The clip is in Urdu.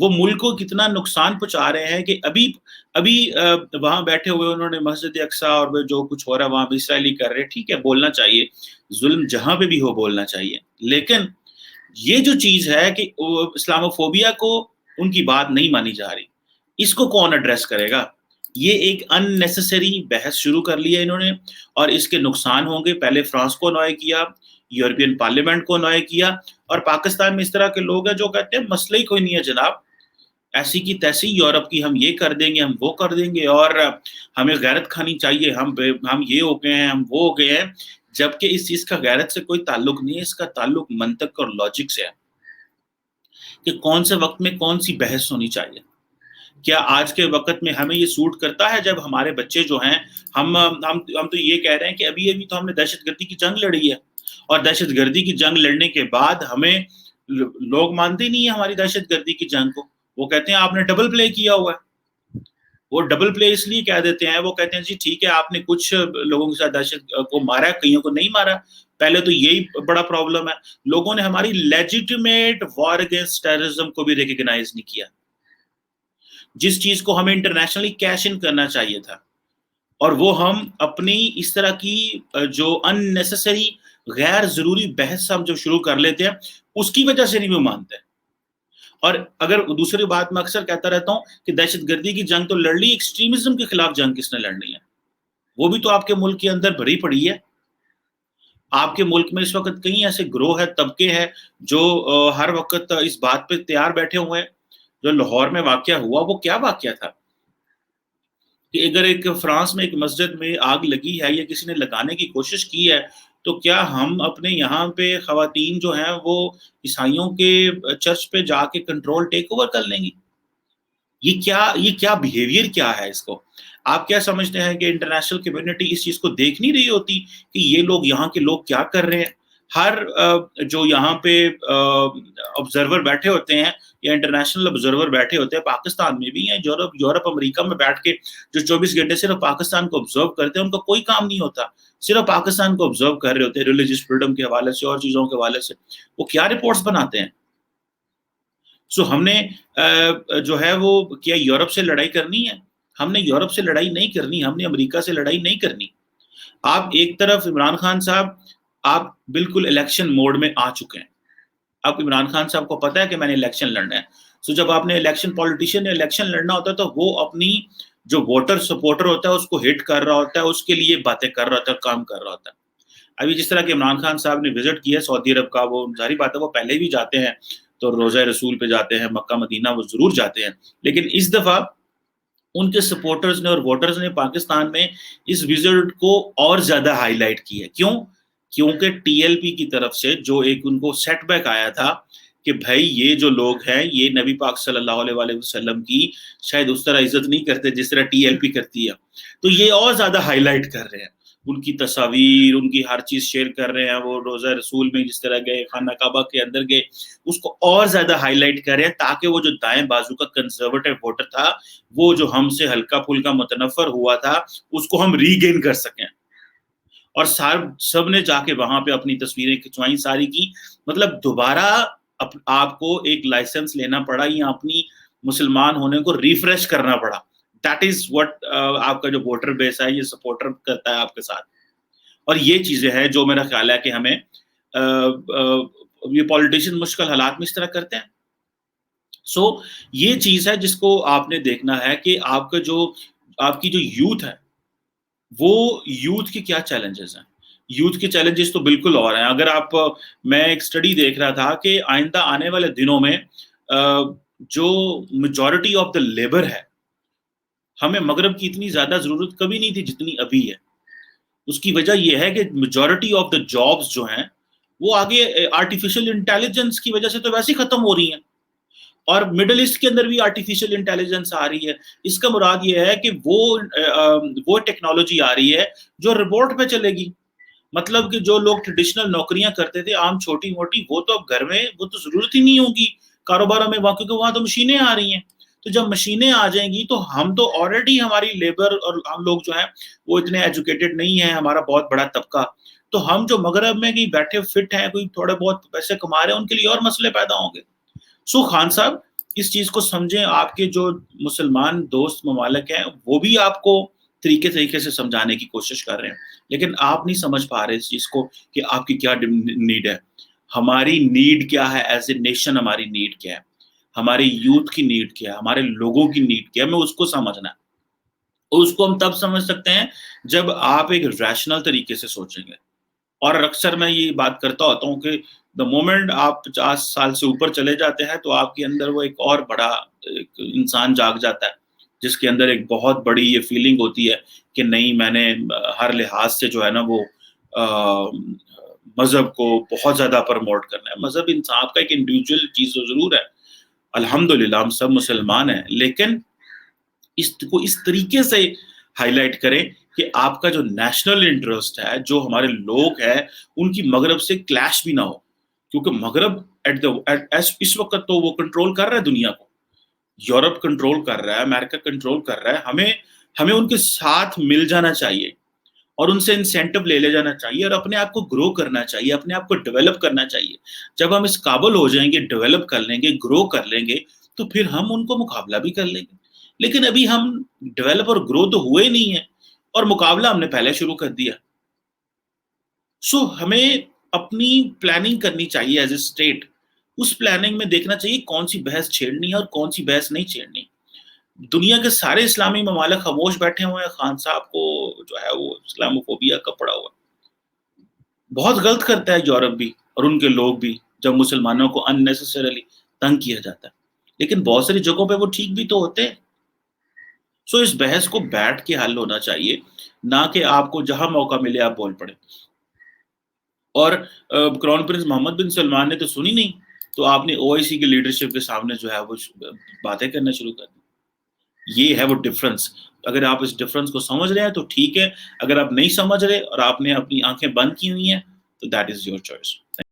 وہ ملک کو کتنا نقصان پہنچا رہے ہیں کہ ابھی وہاں بیٹھے ہوئے انہوں نے مسجد اقصی اور جو کچھ ہو رہا ہے وہاں بھی اسرائیلی کر رہے ہیں. ٹھیک ہے, بولنا چاہیے, ظلم جہاں پہ بھی ہو بولنا چاہیے, لیکن یہ جو چیز ہے کہ اسلاموفوبیا کو ان کی بات نہیں مانی جا رہی, اس کو کون ایڈریس کرے گا؟ یہ ایک ان نیسیسری بحث شروع کر لی ہے انہوں نے, اور اس کے نقصان ہوں گے. پہلے فرانس کو نوئے کیا, یورپین پارلیمنٹ کو نوئے کیا, اور پاکستان میں اس طرح کے لوگ ہیں جو کہتے ہیں مسئلہ ہی کوئی نہیں ہے جناب, ایسی کی تیسی یورپ کی ہم یہ کر دیں گے, ہم وہ کر دیں گے, اور ہمیں غیرت کھانی چاہیے, ہم یہ ہو گئے ہیں, ہم وہ ہو گئے ہیں, جبکہ اس چیز کا غیرت سے کوئی تعلق نہیں ہے. اس کا تعلق منطق اور لاجک سے ہے کہ کون سے وقت میں کون سی بحث ہونی چاہیے. کیا آج کے وقت میں ہمیں یہ سوٹ کرتا ہے جب ہمارے بچے جو ہیں, ہم تو یہ کہہ رہے ہیں کہ ابھی تو ہم نے دہشت گردی کی جنگ لڑی ہے, اور دہشت گردی کی جنگ لڑنے کے بعد ہمیں لوگ مانتے نہیں ہیں ہماری دہشت گردی کی جنگ کو. وہ کہتے ہیں آپ نے ڈبل پلے کیا ہوا ہے. وہ ڈبل پلے اس لیے کہہ دیتے ہیں, وہ کہتے ہیں جی ٹھیک ہے آپ نے کچھ لوگوں کے ساتھ دہشت کو مارا ہے, کئیوں کو نہیں مارا. پہلے تو یہی بڑا پرابلم ہے, لوگوں نے ہماری لیجیٹیمیٹ وار اگینسٹ ٹیررزم کو بھی ریکگنائز نہیں کیا, جس چیز کو ہمیں انٹرنیشنلی کیش ان کرنا چاہیے تھا, اور وہ ہم اپنی اس طرح کی جو ان نیسیسری غیر ضروری بحث ہم جو شروع کر لیتے ہیں اس کی وجہ سے نہیں وہ مانتے. اور اگر دوسری بات میں اکثر کہتا رہتا ہوں کہ دہشت گردی کی جنگ تو لڑ لی, ایکسٹریمزم کے خلاف جنگ کس نے لڑنی ہے؟ وہ بھی تو آپ کے ملک کے اندر بھری پڑی ہے. آپ کے ملک میں اس وقت کئی ایسے گروہ ہے, طبقے ہیں جو ہر وقت اس بات پہ تیار بیٹھے ہوئے ہیں. جو لاہور میں واقعہ ہوا وہ کیا واقعہ تھا کہ اگر ایک فرانس میں ایک مسجد میں آگ لگی ہے یا کسی نے لگانے کی کوشش کی ہے, تو کیا ہم اپنے یہاں پہ خواتین جو ہیں وہ عیسائیوں کے چرچ پہ جا کے کنٹرول ٹیک اوور کر لیں گی؟ یہ کیا بیہیویئر کیا ہے؟ اس کو آپ کیا سمجھتے ہیں کہ انٹرنیشنل کمیونٹی اس چیز کو دیکھ نہیں رہی ہوتی کہ یہ لوگ یہاں کے لوگ کیا کر رہے ہیں؟ ہر جو یہاں پہ آبزرور بیٹھے ہوتے ہیں یا انٹرنیشنل آبزرور بیٹھے ہوتے ہیں, پاکستان میں بھی ہیں, یورپ امریکہ میں بیٹھ کے جو 24 گھنٹے صرف پاکستان کو آبزرو کرتے ہیں, ان کا کوئی کام نہیں ہوتا, صرف پاکستان کو آبزرو کر رہے ہوتے ہیں ریلیجیس فریڈم کے حوالے سے اور چیزوں کے حوالے سے. وہ کیا رپورٹس بناتے ہیں؟ ہم نے جو ہے وہ کیا یورپ سے لڑائی کرنی ہے؟ ہم نے یورپ سے لڑائی نہیں کرنی, ہم نے امریکہ سے لڑائی نہیں کرنی. آپ ایک طرف عمران خان صاحب آپ بالکل الیکشن موڈ میں آ چکے ہیں. اب عمران خان صاحب کو پتا ہے کہ میں نے الیکشن لڑنا ہے. جب آپ نے پولیٹیشین نے الیکشن لڑنا ہوتا ہے تو وہ اپنی جو ووٹر سپورٹر ہوتا ہے اس کو ہٹ کر رہا ہوتا ہے, اس کے لیے باتیں کر رہا ہوتا ہے, کام کر رہا ہوتا ہے. ابھی جس طرح کہ عمران خان صاحب نے وزٹ کیا سعودی عرب کا, وہ ظاہری بات ہے وہ پہلے بھی جاتے ہیں تو روزہ رسول پہ جاتے ہیں, مکہ مدینہ وہ ضرور جاتے ہیں, لیکن اس دفعہ ان کے سپورٹرز نے اور ووٹرز نے پاکستان میں اس وزٹ کو اور زیادہ ہائی لائٹ کی ہے. کیوں؟ کیونکہ ٹی ایل پی کی طرف سے جو ایک ان کو سیٹ بیک آیا تھا کہ بھائی یہ جو لوگ ہیں یہ نبی پاک صلی اللہ علیہ وآلہ وسلم کی شاید اس طرح عزت نہیں کرتے جس طرح ٹی ایل پی کرتی ہے, تو یہ اور زیادہ ہائی لائٹ کر رہے ہیں, ان کی تصاویر, ان کی ہر چیز شیئر کر رہے ہیں. وہ روزہ رسول میں جس طرح گئے, خانہ کعبہ کے اندر گئے, اس کو اور زیادہ ہائی لائٹ کر رہے ہیں تاکہ وہ جو دائیں بازو کا کنزرویٹو ووٹر تھا, وہ جو ہم سے ہلکا پھلکا متنفر ہوا تھا, اس کو ہم ری گین کر سکیں. اور سب نے جا کے وہاں پہ اپنی تصویریں کھنچوائیں ساری کی. مطلب دوبارہ آپ کو ایک لائسنس لینا پڑا یا اپنی مسلمان ہونے کو ریفریش کرنا پڑا. دیٹ از واٹ آپ کا جو ووٹر بیس ہے یہ سپورٹر کرتا ہے آپ کے ساتھ. اور یہ چیزیں ہیں جو میرا خیال ہے کہ ہمیں یہ پولیٹیشین مشکل حالات میں اس طرح کرتے ہیں. یہ چیز ہے جس کو آپ نے دیکھنا ہے کہ آپ کی جو یوتھ ہے وہ یوتھ کے کیا چیلنجز ہیں. یوتھ کے چیلنجز تو بالکل اور ہیں. اگر میں ایک سٹڈی دیکھ رہا تھا کہ آئندہ آنے والے دنوں میں جو میجورٹی آف دا لیبر ہے, ہمیں مغرب کی اتنی زیادہ ضرورت کبھی نہیں تھی جتنی ابھی ہے. اس کی وجہ یہ ہے کہ میجورٹی آف دا جابز جو ہیں وہ آگے آرٹیفیشل انٹیلیجنس کی وجہ سے تو ویسے ہی ختم ہو رہی ہیں, اور مڈل ایسٹ کے اندر بھی آرٹیفیشل انٹیلیجنس آ رہی ہے. اس کا مراد یہ ہے کہ وہ ٹیکنالوجی آ رہی ہے جو روبوٹ پہ چلے گی. مطلب کہ جو لوگ ٹریڈیشنل نوکریاں کرتے تھے عام چھوٹی موٹی, وہ تو اب گھر میں وہ تو ضرورت ہی نہیں ہوگی کاروباروں میں, کیونکہ وہاں تو مشینیں آ رہی ہیں. تو جب مشینیں آ جائیں گی تو ہم تو آلریڈی ہماری لیبر اور ہم لوگ جو ہیں وہ اتنے ایجوکیٹڈ نہیں ہیں, ہمارا بہت بڑا طبقہ, تو ہم جو مغرب میں کہیں بیٹھے فٹ ہیں, کوئی تھوڑے بہت پیسے کما رہے ہیں, ان کے لیے اور مسئلے پیدا ہوں گے. خان صاحب اس چیز کو سمجھیں. آپ کے جو مسلمان دوست ممالک ہیں وہ بھی آپ کو طریقے سے سمجھانے کی کوشش کر رہے ہیں, لیکن آپ نہیں سمجھ پا رہے اس چیز کو کہ آپ کی کیا نیڈ ہے. ہماری نیڈ کیا ہے ایز اے نیشن, ہماری نیڈ کیا ہے, ہماری یوتھ کی نیڈ کیا ہے, ہمارے لوگوں کی نیڈ کیا ہے, ہمیں اس کو سمجھنا ہے. اور اس کو ہم تب سمجھ سکتے ہیں جب آپ ایک ریشنل طریقے سے سوچیں گے. اور اکثر میں یہ بات کرتا ہوتا ہوں کہ دا مومنٹ آپ 50 سال سے اوپر چلے جاتے ہیں تو آپ کے اندر وہ ایک اور بڑا ایک انسان جاگ جاتا ہے, جس کے اندر ایک بہت بڑی یہ فیلنگ ہوتی ہے کہ نہیں, میں نے ہر لحاظ سے جو ہے نا وہ مذہب کو بہت زیادہ پروموٹ کرنا ہے. مذہب انسان کا ایک انڈیویجول چیز تو ضرور ہے, الحمدللہ ہم سب مسلمان ہیں, لیکن اس کو اس طریقے سے ہائی لائٹ کریں کہ آپ کا جو نیشنل انٹرسٹ ہے, جو ہمارے لوگ ہیں, ان کی مغرب سے کلیش بھی نہ ہو. کیونکہ مغرب اس وقت تو وہ کنٹرول کر رہا ہے دنیا کو, یورپ کنٹرول کر رہا ہے, امریکہ کنٹرول کر رہا ہے. ہمیں ان کے ساتھ مل جانا چاہیے اور ان سے انسینٹو لے جانا چاہیے اور اپنے آپ کو گرو کرنا چاہیے, اپنے آپ کو ڈیولپ کرنا چاہیے. جب ہم اس قابل ہو جائیں گے, ڈیولپ کر لیں گے, گرو کر لیں گے, تو پھر ہم ان کو مقابلہ بھی کر لیں گے. لیکن ابھی ہم ڈیولپ اور گرو تو ہوئے نہیں ہیں, اور مقابلہ ہم نے پہلے شروع کر دیا. سو ہمیں اپنی پلاننگ کرنی چاہیے ایز اے اسٹیٹ. اس پلاننگ میں دیکھنا چاہیے کون سی بحث چھیڑنی ہے اور کون سی بحث نہیں چھیڑنی. دنیا کے سارے اسلامی ممالک خاموش بیٹھے ہوئے ہیں, خان صاحب کو جو ہے وہ اسلاموفوبیا کا پڑا ہوا. بہت غلط کرتا ہے یورپ بھی اور ان کے لوگ بھی جب مسلمانوں کو اننیسیسریلی تنگ کیا جاتا ہے, لیکن بہت ساری جگہوں پہ وہ ٹھیک بھی تو ہوتے ہیں. سو اس بحث کو بیٹھ کے حل ہونا چاہیے, نہ کہ آپ کو جہاں موقع ملے آپ بول پڑے. اور کراؤن پرنس محمد بن سلمان نے تو سنی نہیں, تو آپ نے او آئی سی کے لیڈرشپ کے سامنے جو ہے وہ باتیں کرنا شروع کر دی. یہ ہے وہ ڈفرنس. اگر آپ اس ڈفرنس کو سمجھ رہے ہیں تو ٹھیک ہے, اگر آپ نہیں سمجھ رہے اور آپ نے اپنی آنکھیں بند کی ہوئی ہیں تو دیٹ از یور چوائس.